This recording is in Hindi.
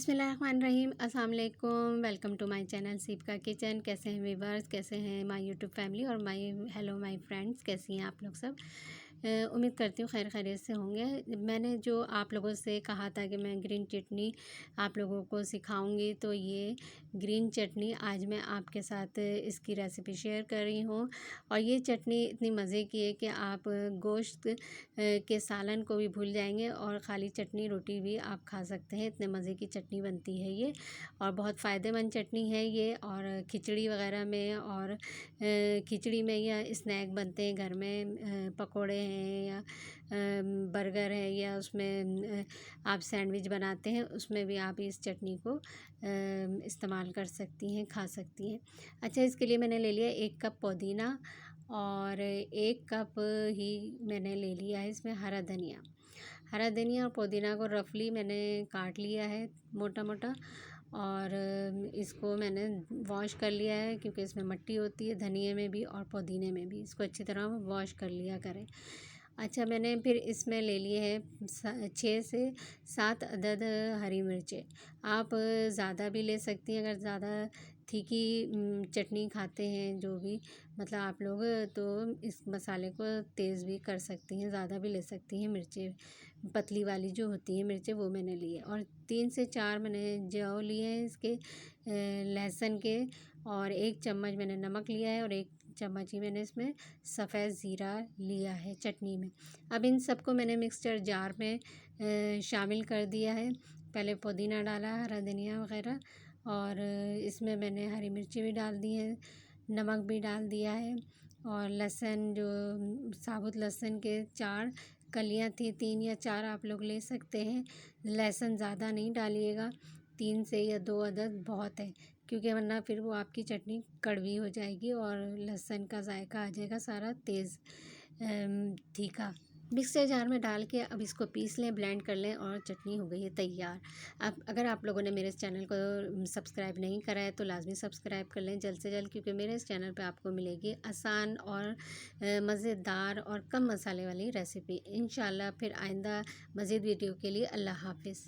बिस्मिल्लाहिर्रहमानिर्रहीम। अस्सलाम वालेकुम। वेलकम टू माय चैनल सीपका किचन। कैसे हैं व्यूवर्स, कैसे हैं माय यूट्यूब फैमिली और हेलो माय फ्रेंड्स, कैसी हैं आप लोग सब। उम्मीद करती हूँ खैर खैरियत से होंगे। मैंने जो आप लोगों से कहा था कि मैं ग्रीन चटनी आप लोगों को सिखाऊंगी, तो ये ग्रीन चटनी आज मैं आपके साथ इसकी रेसिपी शेयर कर रही हूँ। और ये चटनी इतनी मज़े की है कि आप गोश्त के सालन को भी भूल जाएंगे और ख़ाली चटनी रोटी भी आप खा सकते हैं। इतने मज़े की चटनी बनती है ये, और बहुत फ़ायदेमंद चटनी है ये। और खिचड़ी वगैरह में और खिचड़ी में या स्नैक बनते हैं घर में, पकोड़े हैं या बर्गर है या उसमें आप सैंडविच बनाते हैं, उसमें भी आप इस चटनी को इस्तेमाल कर सकती हैं, खा सकती हैं। अच्छा, इसके लिए मैंने ले लिया 1 कप पुदीना और 1 कप ही मैंने ले लिया है इसमें हरा धनिया और पुदीना को रफली मैंने काट लिया है मोटा मोटा। और इसको मैंने वॉश कर लिया है क्योंकि इसमें मिट्टी होती है धनिए में भी और पुदीने में भी। इसको अच्छी तरह वॉश कर लिया करें। अच्छा, मैंने फिर इसमें ले लिए हैं 6 से 7 अदद हरी मिर्चें। आप ज़्यादा भी ले सकती हैं अगर ज़्यादा तीखी चटनी खाते हैं जो भी, मतलब आप लोग, तो इस मसाले को तेज़ भी कर सकती हैं, ज़्यादा भी ले सकती हैं। मिर्चें पतली वाली जो होती है मिर्चें, वो मैंने ली है। और 3 से 4 मैंने जौ लिए हैं इसके, लहसुन के। और 1 चम्मच मैंने नमक लिया है और 1 चम्मच ही मैंने इसमें सफ़ेद ज़ीरा लिया है चटनी में। अब इन सबको मैंने मिक्सचर जार में शामिल कर दिया है। पहले पुदीना डाला, हरा धनिया वगैरह, और इसमें मैंने हरी मिर्ची भी डाल दी है, नमक भी डाल दिया है। और लहसुन, जो साबुत लहसुन के 4 कलियाँ थी, 3 या 4 आप लोग ले सकते हैं। लहसुन ज़्यादा नहीं डालिएगा, 3 से या 2 अदद बहुत है, क्योंकि वरना फिर वो आपकी चटनी कड़वी हो जाएगी और लहसुन का जायका आ जाएगा सारा तेज़ तीखा। मिक्सर जार में डाल के अब इसको पीस लें, ब्लेंड कर लें और चटनी हो गई है तैयार। अब अगर आप लोगों ने मेरे इस चैनल को सब्सक्राइब नहीं करा है तो लाजमी सब्सक्राइब कर लें जल्द से जल्द, क्योंकि मेरे इस चैनल पे आपको मिलेगी आसान और मज़ेदार और कम मसाले वाली रेसिपी। इंशाल्लाह फिर आइंदा मज़ीद वीडियो के लिए अल्लाह हाफ़िज़।